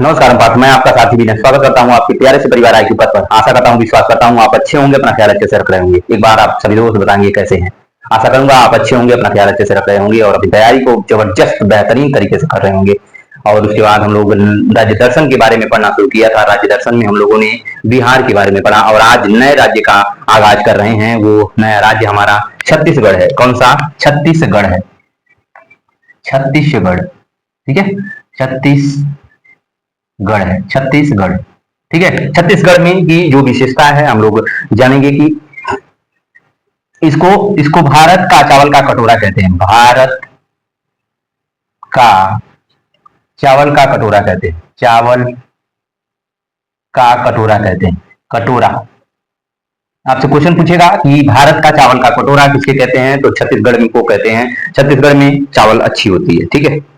नमस्कार पार्थ, मैं आपका साथी विनय स्वागत करता हूं आपके प्यारे से परिवार आईक्यू पद पर। आशा करता हूं, विश्वास करता हूं आप अच्छे होंगे, अपना ख्याल अच्छे से रख रहे होंगे। एक बार आप सभी दोस्त बताएंगे कैसे हैं। आशा करूंगा आप अच्छे होंगे, अपना ख्याल अच्छे से रख रहे होंगे और अपनी तैयारी को जबरदस्त बेहतरीन तरीके से कर रहे होंगे। और उसके बाद हम लोग राज्य दर्शन के बारे में पढ़ना शुरू किया था। राज्य दर्शन में हम लोगों ने बिहार के बारे में पढ़ा और आज नए राज्य का आगाज कर रहे हैं। वो नया राज्य हमारा छत्तीसगढ़ है। कौन सा? छत्तीसगढ़ है। छत्तीसगढ़, ठीक है, छत्तीसगढ़ है, छत्तीसगढ़, ठीक है। छत्तीसगढ़ में की जो विशेषता है हम लोग जानेंगे कि इसको इसको भारत का चावल का कटोरा कहते हैं। भारत का चावल का कटोरा कहते हैं। चावल का कटोरा कहते हैं। कटोरा। आपसे क्वेश्चन पूछेगा कि भारत का चावल का कटोरा किसके कहते हैं, तो छत्तीसगढ़ में को कहते हैं। छत्तीसगढ़ में चावल अच्छी होती है, ठीक है।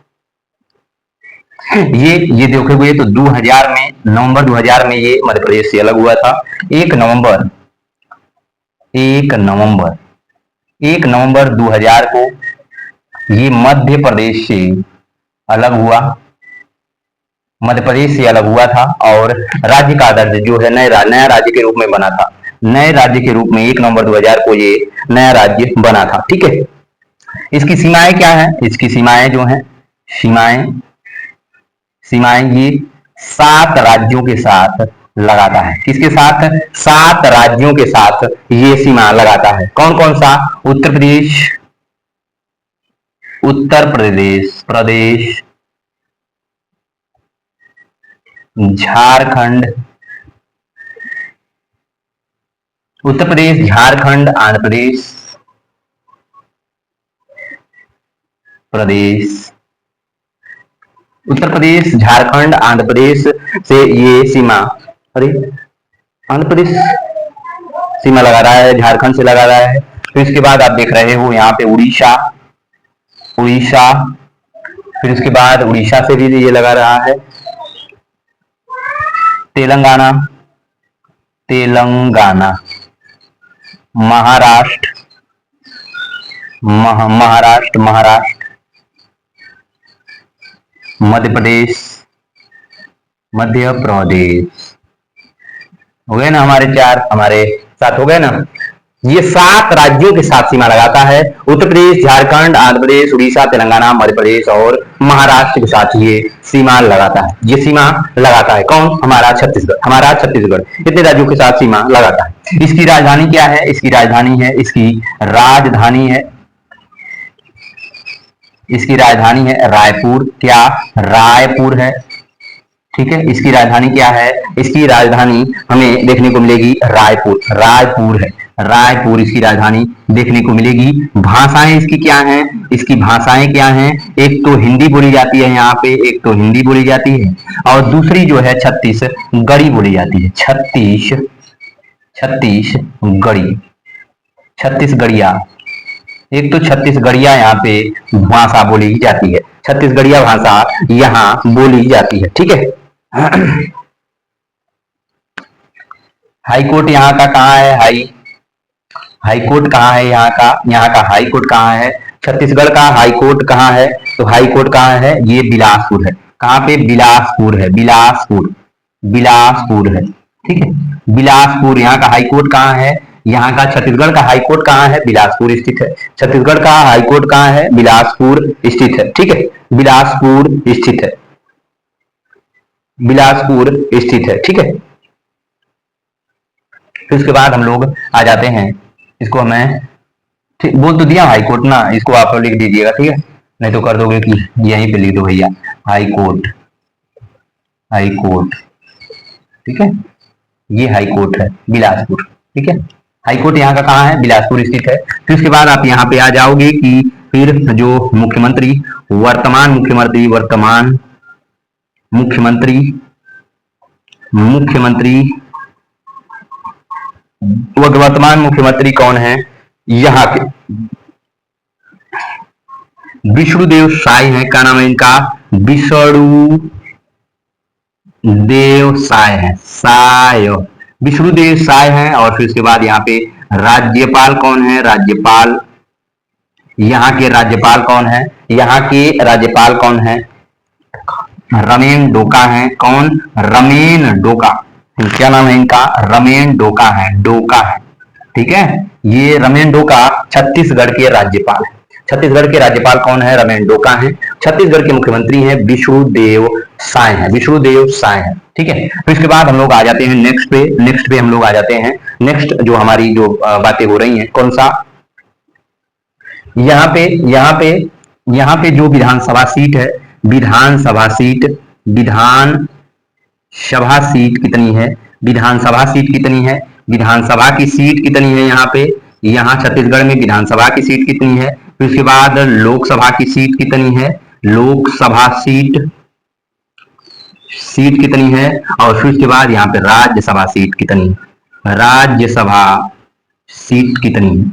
ये देखे हुए तो 2000 में, नवंबर 2000 में ये मध्य प्रदेश से अलग हुआ था। 1 नवंबर 2000 को ये मध्य प्रदेश से अलग हुआ, मध्य प्रदेश से अलग हुआ था और राज्य का दर्ज जो है नया राज्य के रूप में बना था। नए राज्य के रूप में 1 नवंबर 2000 को ये नया राज्य बना था, ठीक है। इसकी सीमाएं क्या है? इसकी सीमाएं जो है, सीमाएं ये 7 राज्यों के साथ लगाता है। किसके साथ? 7 राज्यों के साथ ये सीमा लगाता है। कौन कौन सा? उत्तर प्रदेश, झारखंड, उत्तर प्रदेश, झारखंड, आंध्र प्रदेश, उत्तर प्रदेश, झारखंड, आंध्र प्रदेश से ये सीमा, अरे आंध्र प्रदेश सीमा लगा रहा है, झारखंड से लगा रहा है। फिर इसके बाद आप देख रहे हो यहाँ पे उड़ीसा, फिर उसके बाद उड़ीसा से भी ये लगा रहा है। तेलंगाना, महाराष्ट्र, मध्य प्रदेश, हो गए ना हमारे 4, हमारे 7 हो गए ना। ये 7 राज्यों के साथ सीमा लगाता है। उत्तर प्रदेश, झारखंड, आंध्र प्रदेश, उड़ीसा, तेलंगाना, मध्य प्रदेश और महाराष्ट्र के साथ ये सीमा लगाता है। ये सीमा लगाता है कौन? हमारा छत्तीसगढ़ इतने राज्यों के साथ सीमा लगाता है। इसकी राजधानी क्या है? इसकी राजधानी है रायपुर। क्या? रायपुर है, ठीक है। इसकी राजधानी क्या है? इसकी राजधानी हमें देखने को मिलेगी रायपुर है। रायपुर इसकी राजधानी देखने को मिलेगी। भाषाएं इसकी क्या हैं? इसकी भाषाएं क्या हैं? एक तो हिंदी बोली जाती है यहाँ पे, एक तो हिंदी बोली जाती है और दूसरी जो है छत्तीसगढ़ी बोली जाती है। छत्तीसगढ़िया, एक तो छत्तीसगढ़िया यहाँ पे भाषा बोली जाती है। छत्तीसगढ़िया भाषा यहाँ बोली जाती है, ठीक है। हाई कोर्ट यहाँ का कहाँ है? हाई कोर्ट कहाँ है यहाँ का हाई कोर्ट कहाँ है? छत्तीसगढ़ का हाई कोर्ट कहाँ है? तो हाई कोर्ट कहाँ है? ये बिलासपुर है। कहाँ पे? बिलासपुर है, बिलासपुर है, ठीक है। बिलासपुर यहाँ का हाई कोर्ट कहाँ है? यहाँ का छत्तीसगढ़ का हाई कोर्ट कहाँ है? बिलासपुर स्थित है। छत्तीसगढ़ का हाई कोर्ट कहाँ है? बिलासपुर स्थित है, ठीक है। बिलासपुर स्थित है, ठीक है। फिर उसके बाद हम लोग आ जाते हैं, इसको हमें बोल तो दिया हाई कोर्ट ना, इसको आप लिख दीजिएगा, ठीक है। नहीं तो कर दोगे कि यहीं पे लिख दो भैया हाई कोर्ट, ठीक है। ये हाई कोर्ट है बिलासपुर, ठीक है। हाई कोर्ट यहाँ का कहाँ है? बिलासपुर स्थित है। फिर उसके बाद आप यहाँ पे आ जाओगे कि फिर जो वर्तमान मुख्यमंत्री कौन है यहाँ के? विष्णुदेव साय है। क्या नाम है इनका? विष्णुदेव साय है। और फिर उसके बाद यहाँ पे राज्यपाल कौन है? यहाँ के राज्यपाल कौन है? रमेन डोका है। कौन? रमेन डोका। क्या नाम है इनका? रमेन डोका है, डोका है। ठीक है, ये रमेन डोका छत्तीसगढ़ के राज्यपाल है। छत्तीसगढ़ के राज्यपाल कौन है? रमेन डोका है। छत्तीसगढ़ के मुख्यमंत्री हैं विष्णुदेव साय है, विष्णुदेव साय है। ठीक है, तो इसके बाद हम लोग आ जाते हैं नेक्स्ट पे। नेक्स्ट पे हम लोग आ जाते हैं, नेक्स्ट जो हमारी जो बातें हो रही हैं, कौन सा, यहाँ पे यहाँ पे यहाँ पे जो विधानसभा सीट है, विधानसभा सीट, विधान सभा सीट कितनी है? विधानसभा सीट कितनी है? विधानसभा की सीट कितनी है यहाँ पे? यहाँ छत्तीसगढ़ में विधानसभा की सीट कितनी है? फिर उसके बाद लोकसभा की सीट कितनी है? लोकसभा सीट सीट कितनी है? और फिर उसके बाद यहाँ पे राज्यसभा सीट कितनी है? राज्यसभा सीट कितनी है?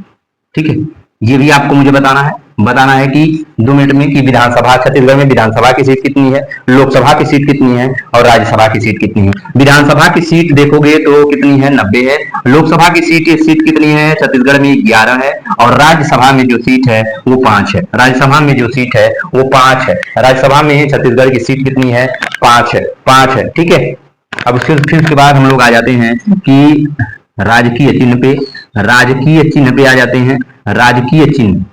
ठीक है, ये भी आपको मुझे बताना है कि 2 मिनट में कि विधानसभा, छत्तीसगढ़ में विधानसभा की सीट कितनी है, लोकसभा की सीट कितनी है और राज्यसभा की सीट कितनी है। विधानसभा की सीट देखोगे तो कितनी है? 90 है। लोकसभा की सीट कितनी है? छत्तीसगढ़ में 11 है। और राज्यसभा में जो सीट है वो 5 है। राज्यसभा में जो सीट है वो 5 है। राज्यसभा में छत्तीसगढ़ की सीट कितनी है? 5 है, 5 है। ठीक है, अब फिर उसके बाद हम लोग आ जाते हैं कि राजकीय चिन्ह पे, राजकीय चिन्ह पे आ जाते हैं। राजकीय चिन्ह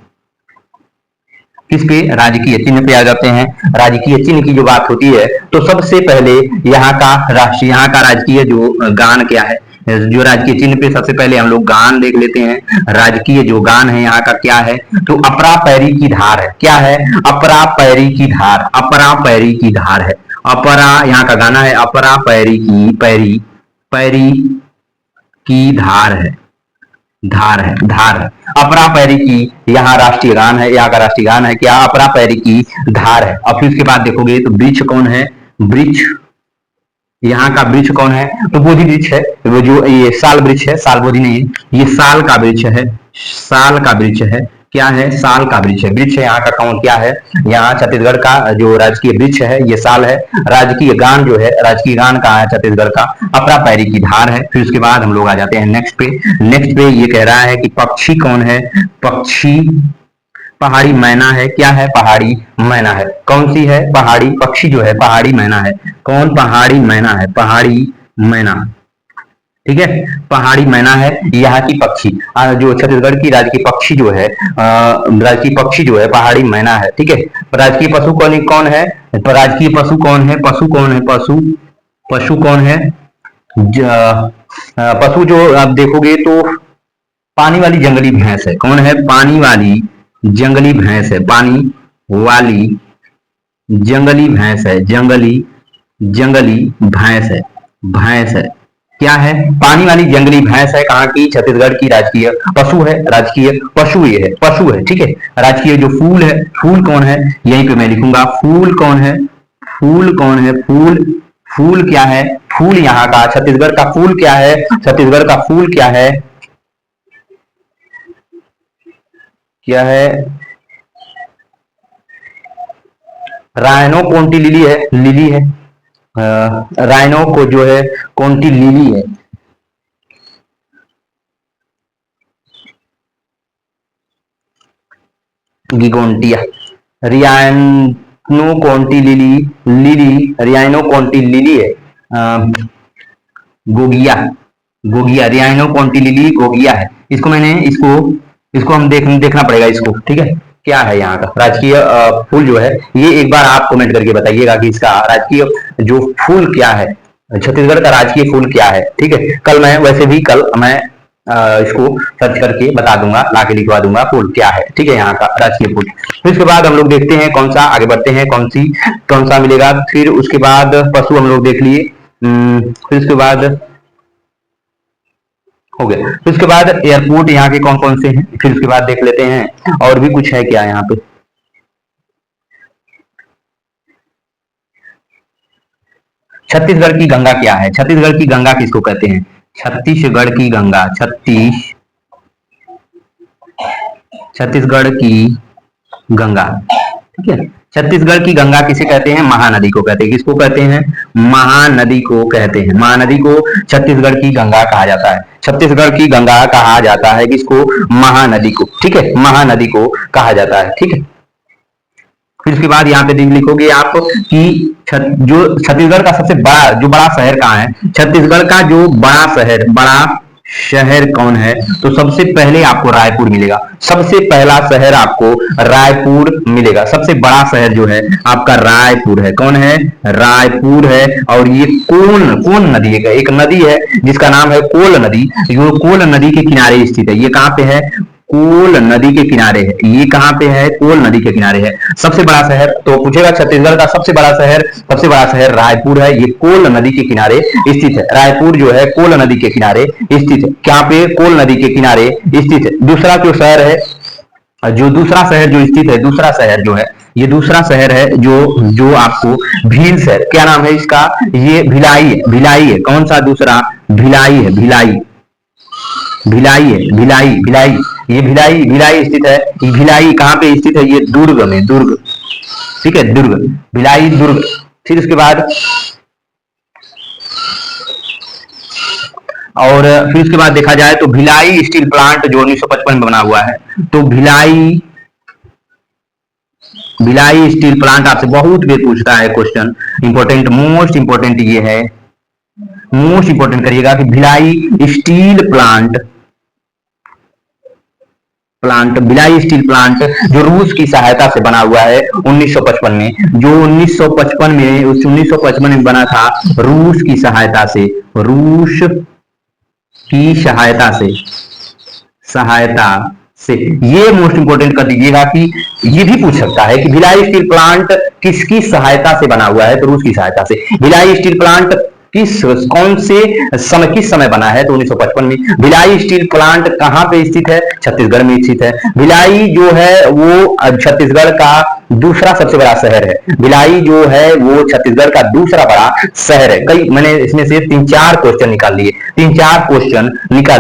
किस पे? राजकीय चिन्ह पे आ जाते हैं। राजकीय चिन्ह की जो बात होती है तो सबसे पहले यहाँ का राजकीय जो गान क्या है, जो राजकीय चिन्ह पे सबसे पहले हम लोग गान देख लेते हैं। राजकीय जो गान है यहाँ का क्या है? तो अपरा पैरी की धार है। क्या है? अपरा पैरी की धार, अपरा पैरी की धार है। अपरा यहाँ का गाना है, अपरा पैरी की पैरी की धार है, धार है, धार है। अपरा पैरी की यहाँ राष्ट्रीय गान है, यहाँ का राष्ट्रीय गान है क्या? अपरा पैरी की धार है। और फिर उसके बाद देखोगे तो वृक्ष कौन है? वृक्ष, यहाँ का वृक्ष कौन है? तो बोधि वृक्ष है। वो जो ये साल वृक्ष है, साल बोधि नहीं, ये साल का वृक्ष है, साल का वृक्ष है। क्या है? साल का वृक्ष है। वृक्ष यहाँ का कौन क्या है? यहाँ छत्तीसगढ़ का जो राजकीय वृक्ष है ये साल है। राजकीय गान जो है, राजकीय गान कहाँ है? छत्तीसगढ़ का अपरा पैरी की धार है। फिर उसके बाद हम लोग आ जाते हैं नेक्स्ट पे। नेक्स्ट पे ये कह रहा है कि पक्षी कौन है? पक्षी पहाड़ी मैना है। क्या है? पहाड़ी मैना है। कौन सी है? पहाड़ी पक्षी जो है पहाड़ी मैना है। कौन? पहाड़ी मैना है, पहाड़ी मैना। ठीक है, पहाड़ी मैना है यहाँ की पक्षी। जो छत्तीसगढ़ की राजकीय पक्षी जो है, राजकीय पक्षी जो है पहाड़ी मैना है। ठीक है, राजकीय पशु कौन कौन है? राजकीय पशु कौन है? पशु कौन है? पशु कौन है? पशु जो आप देखोगे तो पानी वाली जंगली भैंस है। कौन है? पानी वाली जंगली भैंस है, पानी वाली जंगली भैंस है, जंगली भैंस है, भैंस है। क्या है? पानी वाली जंगली भैंस है। कहाँ की? छत्तीसगढ़ की राजकीय पशु है, राजकीय पशु ये है, पशु है। ठीक है, राजकीय जो फूल है, फूल कौन है? यहीं पे मैं लिखूंगा, फूल कौन है? फूल कौन है? फूल क्या है? फूल यहाँ का छत्तीसगढ़ का फूल क्या है? छत्तीसगढ़ का फूल क्या है? क्या है? रायनो कोंटी लिली है, लिली है। रायनो को जो है कोंटी लिली है। गिगोंटिया, रियानो कोंटी लिली, रियानो कोंटी लिली है। गोगिया, गोगिया, रियानो कोंटी लिली गोगिया है। इसको हम देखना पड़ेगा इसको। ठीक है, क्या है यहाँ का राजकीय फूल जो है, ये एक बार आप कमेंट करके बताइएगा कि इसका राजकीय जो फूल क्या है, छत्तीसगढ़ का राजकीय फूल क्या है। ठीक है, कल मैं इसको सर्च करके बता दूंगा, लाके लिखवा दूंगा फूल क्या है। ठीक है, यहाँ का राजकीय फूल। फिर उसके बाद हम लोग देखते हैं कौन सा, आगे बढ़ते हैं कौन सा मिलेगा। फिर उसके बाद पशु हम लोग देख लिए। फिर उसके बाद हो गया। फिर उसके बाद एयरपोर्ट यहाँ के कौन कौन से हैं, फिर उसके बाद देख लेते हैं और भी कुछ है क्या यहाँ पे। छत्तीसगढ़ की गंगा क्या है? छत्तीसगढ़ की गंगा किसको कहते हैं? छत्तीसगढ़ की गंगा, छत्तीसगढ़ की गंगा। ठीक है, छत्तीसगढ़ की गंगा किसे कहते हैं? महानदी को कहते हैं। किसको कहते हैं? महानदी को कहते हैं। महानदी को छत्तीसगढ़ की गंगा कहा जाता है। छत्तीसगढ़ की गंगा कहा जाता है किसको? महानदी को। ठीक है, महानदी को कहा जाता है। ठीक है, फिर उसके बाद यहाँ पे लिखोगे आप कि जो छत्तीसगढ़ का सबसे बड़ा जो बड़ा शहर कहाँ है, छत्तीसगढ़ का जो बड़ा शहर कौन है, तो सबसे पहले आपको रायपुर मिलेगा। सबसे पहला शहर आपको रायपुर मिलेगा। सबसे बड़ा शहर जो है आपका रायपुर है। कौन है? रायपुर है। और ये कोन नदी है, एक नदी है जिसका नाम है कोल नदी। जो कोल नदी के किनारे स्थित है। ये कहाँ पे है? कोल नदी के किनारे है। ये कहाँ पे है? कोल नदी के किनारे है। सबसे बड़ा शहर तो पूछेगा छत्तीसगढ़ का सबसे बड़ा शहर रायपुर है। ये कोल नदी के किनारे स्थित है। रायपुर जो है कोल नदी के किनारे स्थित है। क्या पे? कोल नदी के किनारे स्थित है। दूसरा जो शहर है, जो दूसरा शहर जो स्थित है, दूसरा शहर जो है, ये दूसरा शहर है जो आपको भील शहर। क्या नाम है इसका? ये भिलाई है। भिलाई है। कौन सा दूसरा? भिलाई है। भिलाई भिलाई है। भिलाई ये भिलाई स्थित है। ये भिलाई कहाँ पे स्थित है? ये दुर्ग में। दुर्ग, ठीक है, दुर्ग, भिलाई दुर्ग। फिर उसके बाद देखा जाए तो भिलाई स्टील प्लांट जो 1955 में बना हुआ है, तो भिलाई स्टील प्लांट आपसे बहुत भी पूछता है क्वेश्चन। इंपॉर्टेंट, मोस्ट इंपॉर्टेंट ये है, मोस्ट इंपॉर्टेंट करिएगा कि Bhilai steel Bhilai steel plant जो रूस की सहायता से बना हुआ है 1955 में, जो 1955 में बना था रूस की सहायता से। ये मोस्ट इंपोर्टेंट कर दीजिएगा कि ये भी पूछ सकता है कि भिलाई स्टील प्लांट किसकी सहायता से बना हुआ है, तो रूस की सहायता से। भिलाई स्टील प्लांट किस समय बना है, तो 1955 में। भिलाई स्टील प्लांट कहां पे स्थित है? छत्तीसगढ़ में स्थित है। भिलाई जो है वो छत्तीसगढ़ का दूसरा सबसे बड़ा शहर है। भिलाई जो है वो छत्तीसगढ़ का दूसरा बड़ा शहर है। कई मैंने इसमें से 3-4 क्वेश्चन निकाल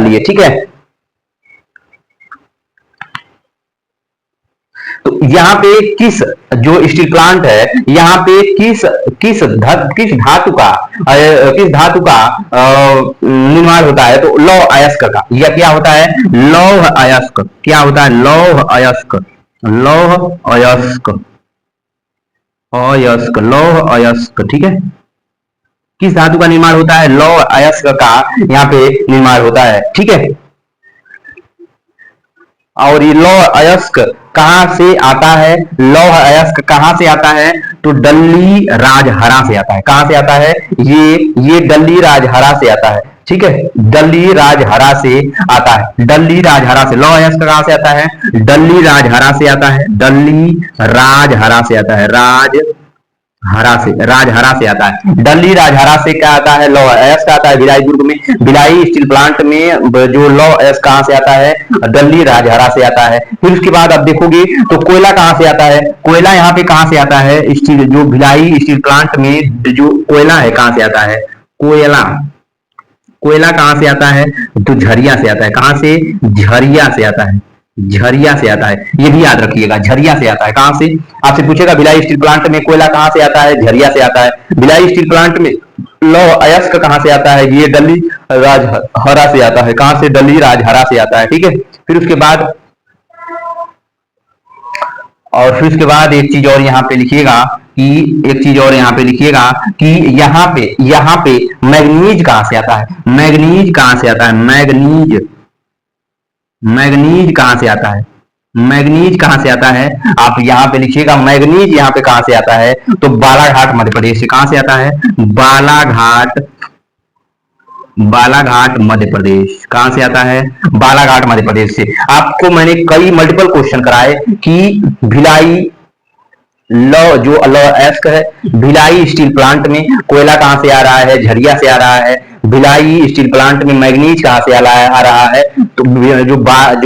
लिए, ठीक है। तो यहाँ पे किस जो स्टील प्लांट है, यहाँ पे किस धातु का निर्माण होता है, तो लौह अयस्क का। यह क्या होता है? लौह अयस्क। क्या होता है? लौह अयस्क, ठीक है। किस धातु का निर्माण होता है? लौह अयस्क का यहाँ पे निर्माण होता है, ठीक है। और ये लौह अयस्क कहां से आता है? लौह अयस्क कहां से आता है? तो डल्ली राजहरा से आता है। कहां से आता है? ये डल्ली राजहरा से आता है, ठीक है। डल्ली राजहरा से आता है। डल्ली राजहरा से लौह अयस्क कहां से आता है? डल्ली राजहरा से आता है। डल्ली राजहरा से आता है। राजहरा से आता है। डल्ली राजहरा से क्या आता है? लौह अयस्क आता है। भिलाई दुर्ग में, भिलाई स्टील प्लांट में जो लौह अयस्क कहां से आता है? डल्ली राजहरा से आता है। फिर उसके बाद आप देखोगे तो कोयला कहां से आता है? कोयला यहाँ पे कहां से आता है? स्टील जो भिलाई स्टील प्लांट में जो कोयला है कहां से आता है? कोयला कहां से आता है? तो झरिया से आता है। कहां से? झरिया से आता है। झरिया से आता है, ये भी याद रखिएगा, झरिया से आता है। कहां से? आपसे पूछेगा भिलाई स्टील प्लांट में कोयला कहां से आता है? झरिया से आता है। भिलाई स्टील प्लांट में लौह अयस्क कहां से आता है? ये डल्ली राजहरा से आता है। कहां से? डल्ली राजहरा से आता है, ठीक है। फिर उसके बाद एक चीज और यहाँ पे लिखिएगा कि यहाँ पे मैग्नीज कहां से आता है? मैग्नीज कहां से आता है? मैग्नीज कहां से आता है? मैग्नीज कहां से आता है? आप यहाँ पे लिखिएगा मैग्नीज यहाँ पे कहां से आता है? तो बालाघाट मध्य प्रदेश से। कहां से आता है? बालाघाट मध्य प्रदेश। कहां से आता है? बालाघाट मध्य प्रदेश से। आपको मैंने कई मल्टीपल क्वेश्चन कराए कि भिलाई लौह अयस्क है, भिलाई स्टील प्लांट में कोयला कहां से आ रहा है? झरिया से आ रहा है। भिलाई स्टील प्लांट में मैग्नीज कहां से आ रहा है? तो जो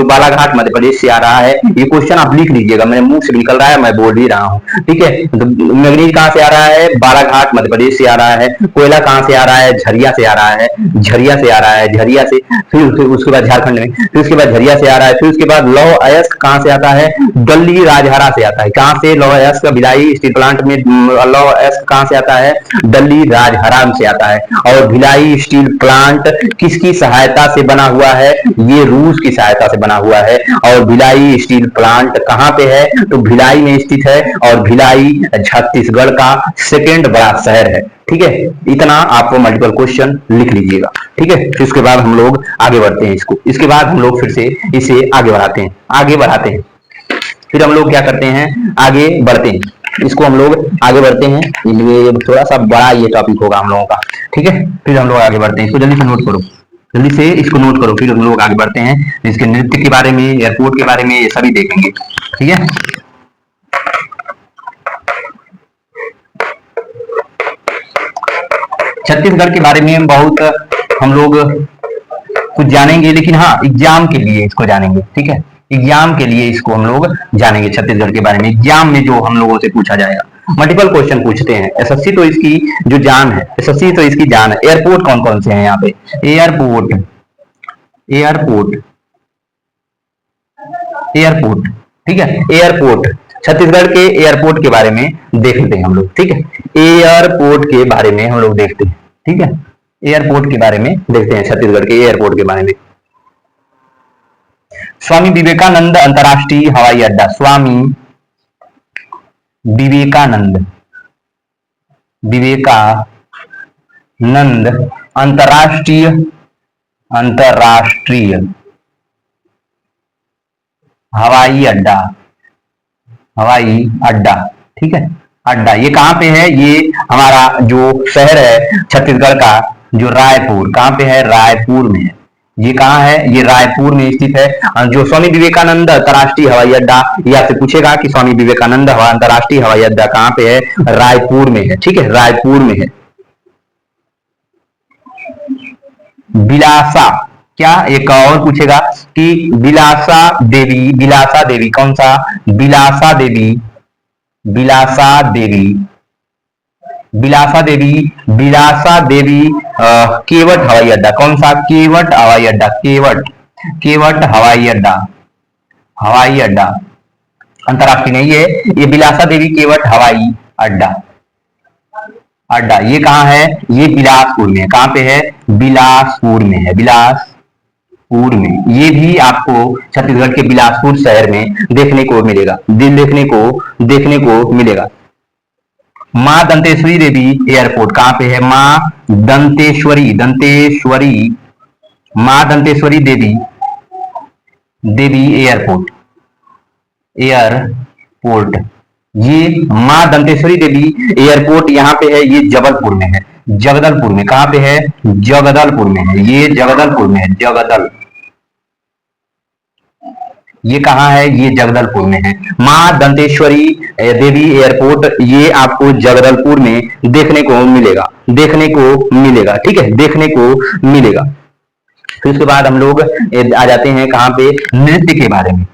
बालाघाट मध्य प्रदेश से आ रहा है। ये क्वेश्चन आप लिख लीजिएगा, मेरे मुंह से निकल रहा है, मैं बोल ही रहा हूँ, ठीक है। तो मैग्नीज कहां से आ रहा है? बालाघाट मध्य प्रदेश से आ रहा है। कोयला कहां से आ रहा है? झरिया से आ रहा है। झरिया से आ रहा है, झरिया से। फिर उसके बाद झारखंड में, फिर उसके बाद झरिया से आ रहा है। फिर उसके बाद लौह अयस्क कहां से आता है? डल्ली राजहरा से आता है। कहां से? लौह अयस्क भिलाई स्टील प्लांट में लौह अयस्क कहां से आता है? डल्ली राजहरा से आता है। और भिलाई स्टील प्लांट किसकी सहायता से बना हुआ है? ये ये रूस की सहायता से बना हुआ है। और भिलाई स्टील प्लांट कहाँ पे है, तो भिलाई में स्थित है, और भिलाई छत्तीसगढ़ का सेकेंड बड़ा शहर है। ठीक है, इतना आपको मल्टीपल क्वेश्चन लिख लीजिएगा। ठीक है, फिर उसके बाद हम लोग आगे बढ़ते हैं इसको, इसके बाद हम लोग फिर से इसे आगे बढ़ाते हैं। फिर हम लोग क्या करते हैं, आगे बढ़ते हैं, इसको हम लोग आगे बढ़ते हैं। ये थोड़ा सा बड़ा ये टॉपिक होगा हम लोगों का। ठीक है, फिर हम लोग आगे बढ़ते हैं, इसको जल्दी से नोट करो, जल्दी से इसको नोट करो। फिर हम लोग आगे बढ़ते हैं, इसके नृत्य के बारे में, एयरपोर्ट के बारे में, ये सभी देखेंगे। ठीक है, छत्तीसगढ़ के बारे में बहुत हम लोग कुछ जानेंगे, लेकिन हाँ एग्जाम के लिए इसको जानेंगे। ठीक है, एग्जाम के लिए इसको हम लोग जानेंगे छत्तीसगढ़ के बारे में। एग्जाम में जो हम लोगों से पूछा जाएगा, मल्टीपल क्वेश्चन पूछते हैं। एसएससी तो इसकी जो जान है, एसएससी तो इसकी जान है। एयरपोर्ट कौन कौन से हैं यहाँ पे, एयरपोर्ट एयरपोर्ट एयरपोर्ट ठीक है, एयरपोर्ट छत्तीसगढ़ के एयरपोर्ट के बारे में देखते हैं हम लोग। ठीक है, एयरपोर्ट के बारे में हम लोग देखते हैं। ठीक है, एयरपोर्ट के बारे में देखते हैं, छत्तीसगढ़ के एयरपोर्ट के बारे में। स्वामी विवेकानंद अंतर्राष्ट्रीय हवाई अड्डा, स्वामी विवेकानंद अंतर्राष्ट्रीय हवाई अड्डा ठीक है, अड्डा ये कहाँ पे है, ये हमारा जो शहर है छत्तीसगढ़ का, जो रायपुर, कहाँ पे है, रायपुर में है। ये कहाँ है, ये रायपुर में स्थित है। जो स्वामी विवेकानंद अंतर्राष्ट्रीय हवाई अड्डा, ये आपसे पूछेगा कि स्वामी विवेकानंद अंतर्राष्ट्रीय हवाई अड्डा कहाँ पे है, रायपुर में है। ठीक है, रायपुर में है। बिलासा, क्या एक और पूछेगा कि बिलासा देवी कौन सा, बिलासा देवी केवट हवाई अड्डा, कौन सा, केवट हवाई अड्डा, केवट हवाई अड्डा अंतर्राष्ट्रीय नहीं है ये, बिलासा देवी केवट हवाई अड्डा ये कहाँ है, ये बिलासपुर में। कहाँ पे है, बिलासपुर में है, बिलासपुर में। ये भी आपको छत्तीसगढ़ के बिलासपुर शहर में देखने को मिलेगा, देखने को मिलेगा। माँ दंतेश्वरी देवी एयरपोर्ट कहाँ पे है, माँ दंतेश्वरी देवी एयरपोर्ट ये माँ दंतेश्वरी देवी एयरपोर्ट यहाँ पे है, ये जबलपुर में है, जगदलपुर में। कहाँ पे है, जगदलपुर में है, ये जगदलपुर में है, ये कहाँ है, ये जगदलपुर में है। माँ दंतेश्वरी देवी एयरपोर्ट ये आपको जगदलपुर में देखने को मिलेगा, ठीक है, देखने को मिलेगा। फिर उसके बाद हम लोग आ जाते हैं कहाँ पे, नृत्य के बारे में।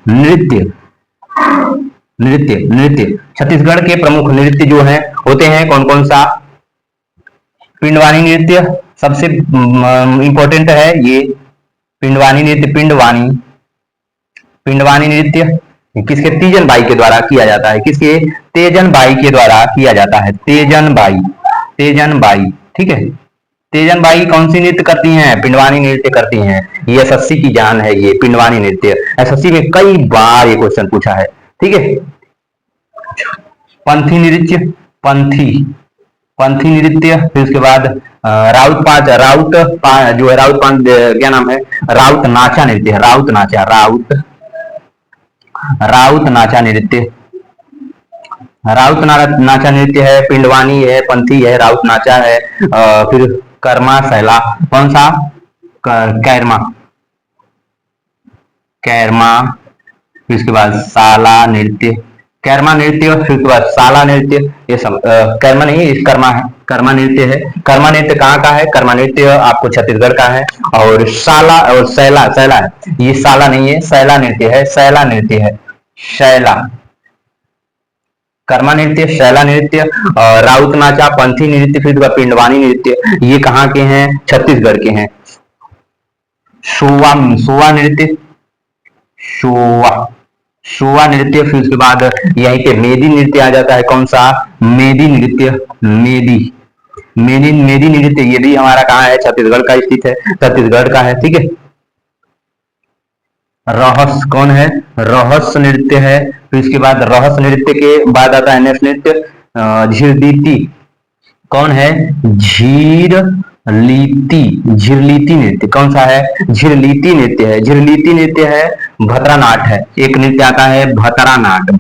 नृत्य छत्तीसगढ़ के प्रमुख नृत्य जो हैं होते हैं कौन कौन सा, पिंडवानी नृत्य सबसे इंपॉर्टेंट है ये, पिंडवानी नृत्य, पिंडवानी नृत्य किसके, तीजन बाई के द्वारा किया जाता है, किसके, तेजन बाई के द्वारा किया जाता है, तेजन बाई ठीक है। तेजन बाई कौन सी नृत्य करती हैं, पिंडवानी नृत्य करती हैं। ये एसएससी की जान है, ये पिंडवानी नृत्य एसएससी में कई बार ये क्वेश्चन पूछा है। ठीक है, पंथी नृत्य, फिर उसके बाद राउत जो है, क्या नाम है, राउत नाचा नृत्य है, राउत नाचा नृत्य है, पिंडवानी है, पंथी है, राउत नाचा है। फिर कर्मा सैला, कौन सा, कैरमा, फिर उसके बाद साला नृत्य, कर्मा नृत्य, फिर उसके बाद साला नृत्य, ये सब कर्मा नहीं है, कर्मा है, कर्मा नृत्य है। कर्मा नृत्य कहाँ का है, कर्मा नृत्य आपको छत्तीसगढ़ का है। और साला और सैला है, ये साला नहीं है, सैला नृत्य है, शैला, कर्मा नृत्य, शैला नृत्य, राउत नाचा, पंथी नृत्य, फिर पिंडवानी नृत्य, ये कहाँ के हैं, छत्तीसगढ़ के हैं। सोवा नृत्य, सोवा नृत्य, फिर उसके बाद यहीं पे मेदी नृत्य आ जाता है, कौन सा, मेदी नृत्य, मेदी नृत्य ये भी हमारा कहाँ है, छत्तीसगढ़ का स्थित है, छत्तीसगढ़ का है। ठीक है, रहस कौन है? रहस्य नृत्य है। फिर इसके बाद रहस्य नृत्य के बाद आता है नेक्स्ट नृत्य झिरदीती। कौन है? झीरलीती। झिरलीती नृत्य कौन सा है? झिरलीती नृत्य है। झिरलीती नृत्य है भतरा नाट है। एक नृत्य आता है भतरा नाट,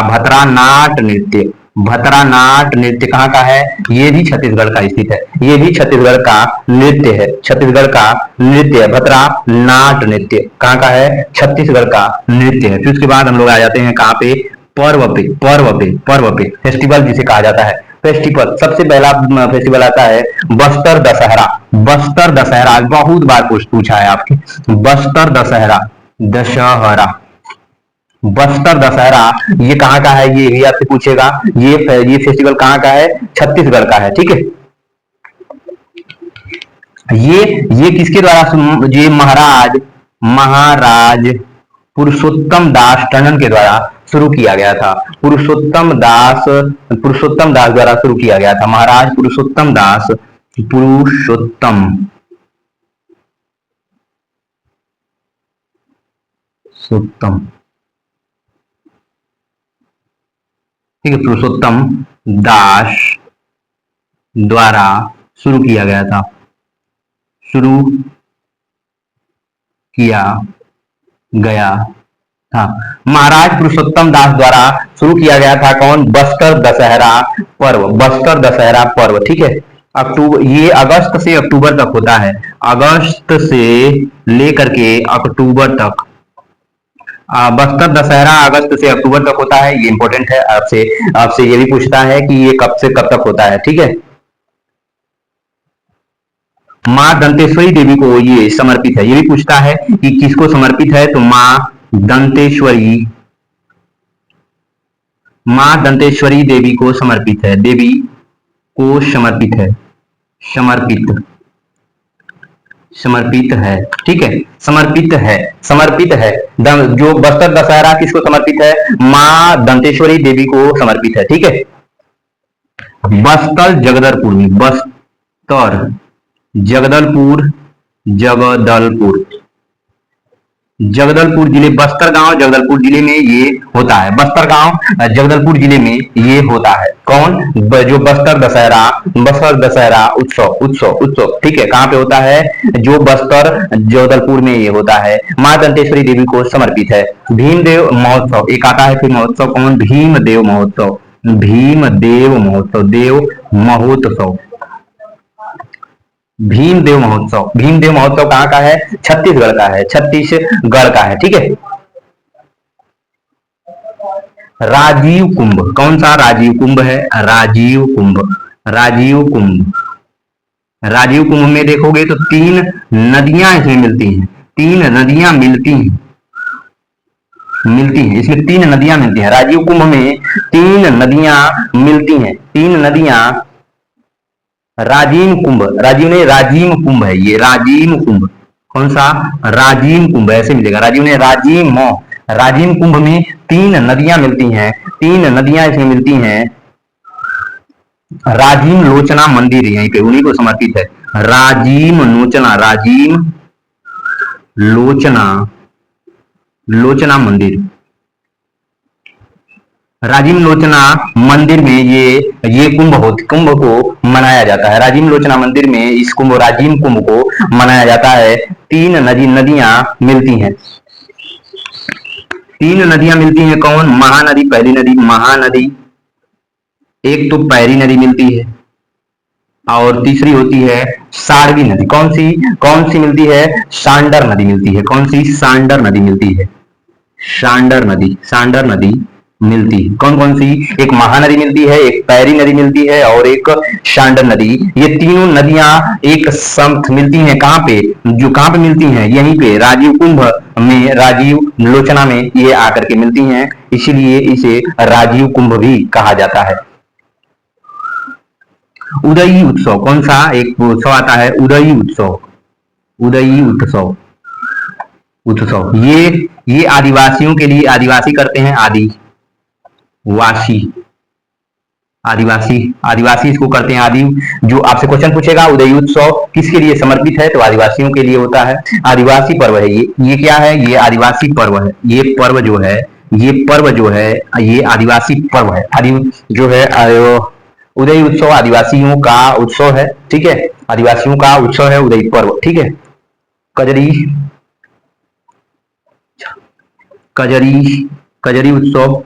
भतरा नाट नृत्य। भतरा नाट नृत्य कहाँ का है? ये भी छत्तीसगढ़ का स्थित है। ये भी छत्तीसगढ़ का नृत्य है। छत्तीसगढ़ का नृत्य है भतरा नाट नृत्य। कहाँ का है? छत्तीसगढ़ का नृत्य है। फिर उसके बाद हम लोग आ जाते हैं कहाँ पे? पर्व पे। पर्व पे फेस्टिवल जिसे कहा जाता है। फेस्टिवल सबसे पहला फेस्टिवल आता है बस्तर दशहरा। बस्तर दशहरा बहुत बार पूछा है आपके। बस्तर दशहरा, दशहरा, बस्तर दशहरा ये कहाँ का है? ये भी आपसे पूछेगा। ये फेस्टिवल कहाँ का है? छत्तीसगढ़ का है। ठीक है। ये किसके द्वारा? ये महाराज पुरुषोत्तम दास टंडन के द्वारा शुरू किया गया था। पुरुषोत्तम दास द्वारा शुरू किया गया था। महाराज पुरुषोत्तम दास, पुरुषोत्तम ठीक है, पुरुषोत्तम दास द्वारा शुरू किया गया था। शुरू किया गया था। महाराज पुरुषोत्तम दास द्वारा शुरू किया गया था। कौन? बस्तर दशहरा पर्व। बस्तर दशहरा पर्व। ठीक है। अक्टूबर, ये अगस्त से अक्टूबर तक होता है। अगस्त से लेकर के अक्टूबर तक। बस्तर दशहरा अगस्त से अक्टूबर तक होता है। ये इंपॉर्टेंट है। आपसे आपसे ये भी पूछता है कि ये कब से कब तक होता है। ठीक है। माँ दंतेश्वरी देवी को ये समर्पित है। ये भी पूछता है कि किसको समर्पित है, तो माँ दंतेश्वरी देवी को समर्पित है। देवी को समर्पित है। समर्पित है। ठीक है। समर्पित है। जो बस्तर दशहरा किसको समर्पित है? माँ दंतेश्वरी देवी को समर्पित है। ठीक है। बस्तर जगदलपुर में, बस्तर जगदलपुर जगदलपुर जिले, बस्तर गांव जगदलपुर जिले में ये होता है। बस्तर गांव जगदलपुर जिले में ये होता है। कौन? जो बस्तर दशहरा उत्सव। ठीक है। कहाँ पे होता है? जो बस्तर जगदलपुर में ये होता है। माँ दंतेश्वरी देवी को समर्पित है। भीमदेव महोत्सव एक आता है फिर महोत्सव। कौन? भीमदेव महोत्सव। देव महोत्सव। भीमदेव महोत्सव कहाँ का है? छत्तीसगढ़ का है। छत्तीसगढ़ का है। ठीक है। राजीव कुंभ कौन सा? राजीव कुंभ है। राजीव कुंभ में देखोगे तो 3 नदियां इसमें मिलती हैं। 3 नदियां मिलती हैं। इसमें 3 नदियां मिलती हैं। राजीव कुंभ में 3 नदियां मिलती हैं। 3 नदियां राजीव कुंभ है। ये राजीव कुंभ कौन सा? राजीव कुंभ ऐसे मिलेगा। राजीव कुंभ में 3 नदियां मिलती हैं। 3 नदियां इसमें मिलती हैं। राजीव लोचना मंदिर यहीं पे उन्हीं को समर्पित है। राजीव लोचना मंदिर। राजीव लोचना मंदिर में ये कुंभ को मनाया जाता है। राजीव लोचना मंदिर में इस राजीव कुंभ को मनाया जाता है। 3 नदियां मिलती हैं। 3 नदियां मिलती हैं। कौन? महानदी पहली नदी, महानदी। एक तो पैरी नदी मिलती है और तीसरी होती है सारवी नदी। कौन सी मिलती है? सांडर नदी मिलती है। कौन सी? सांडर नदी मिलती है। सांडर नदी मिलती है। कौन सी? एक महानदी मिलती है, एक पैरी नदी मिलती है और एक सांडर नदी। ये तीनों नदियां एक साथ मिलती हैं। कहाँ पे मिलती हैं? यहीं पे राजीव कुंभ में, राजीव लोचना में ये आकर के मिलती हैं। इसीलिए इसे राजीव कुंभ भी कहा जाता है। उदयी उत्सव कौन सा? एक उत्सव आता है उदयी उत्सव। ये आदिवासियों के लिए, आदिवासी करते हैं। आदिवासी, आदिवासी इसको करते हैं आदि। जो आपसे क्वेश्चन पूछेगा उदय उत्सव किसके लिए समर्पित है, तो आदिवासियों के लिए होता है। आदिवासी पर्व है ये क्या है, ये आदिवासी पर्व है। ये पर्व जो है, ये पर्व जो है, ये आदिवासी पर्व है। आदि जो है उदय उत्सव आदिवासियों का उत्सव है, ठीक है। आदिवासियों का उत्सव है उदय पर्व, ठीक है। कजरी, कजरी, कजरी उत्सव,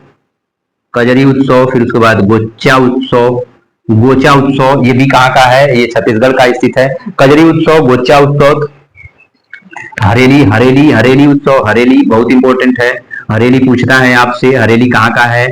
कजरी उत्सव, फिर उसके बाद गोचा उत्सव। गोचा उत्सव ये भी कहाँ का है, ये छत्तीसगढ़ का स्थित है। कजरी उत्सव, गोचा उत्सव, हरेली, हरेली, हरेली उत्सव, हरेली बहुत इंपॉर्टेंट है। हरेली पूछता है आपसे, हरेली कहाँ का है,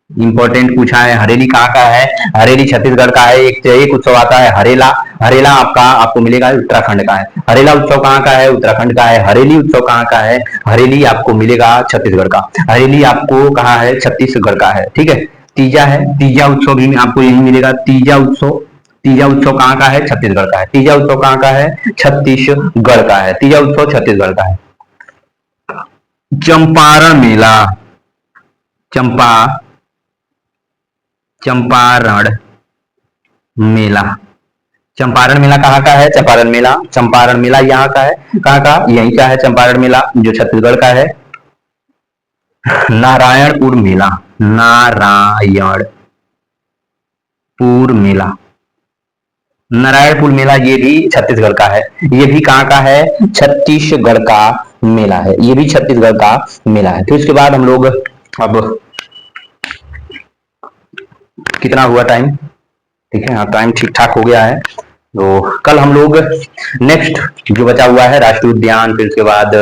इंपॉर्टेंट पूछा है। हरेली कहाँ का है, हरेली छत्तीसगढ़ का है। एक उत्सव आता है हरेला, हरेला आपको मिलेगा उत्तराखंड का है। हरेला उत्सव कहाँ का है, उत्तराखंड का है। हरेली उत्सव कहाँ का है, हरेली आपको मिलेगा छत्तीसगढ़ का। हरेली आपको कहाँ है, छत्तीसगढ़ का है, ठीक है। तीजा है, तीजा उत्सव भी आपको यही मिलेगा, तीजा उत्सव। तीजा उत्सव कहाँ का है, छत्तीसगढ़ का है। तीजा उत्सव कहाँ का है, छत्तीसगढ़ का है। तीजा उत्सव छत्तीसगढ़ का है। चंपारण मेला, चंपा, चंपारण मेला। चंपारण मेला कहाँ का है, चंपारण मेला, चंपारण मेला यहाँ का है। कहाँ का, यहीं का है चंपारण मेला, जो छत्तीसगढ़ का है। नारायणपुर मेला, नारायणपुर मेला, नारायणपुर मेला ये भी छत्तीसगढ़ का है। ये भी कहाँ का है, छत्तीसगढ़ का मेला है। ये भी छत्तीसगढ़ का मेला है। फिर उसके बाद हम लोग अब कितना हुआ टाइम, ठीक है, हाँ टाइम ठीक ठाक हो गया है। तो कल हम लोग नेक्स्ट जो बचा हुआ है राष्ट्रीय उद्यान, फिर उसके बाद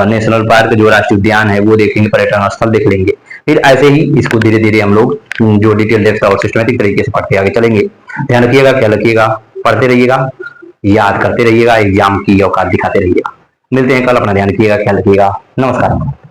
नेशनल पार्क जो राष्ट्रीय उद्यान है वो देखेंगे, पर्यटन स्थल देख लेंगे। फिर ऐसे ही इसको धीरे धीरे हम लोग जो डिटेल डेप्थ और सिस्टमेटिक तरीके से पढ़ते आगे चलेंगे। ध्यान रखिएगा, ख्याल रखिएगा, पढ़ते रहिएगा, याद करते रहिएगा, एग्जाम की औकात दिखाते रहिएगा। मिलते हैं कल, अपना ध्यान रखिएगा, ख्याल रखिएगा, नमस्कार।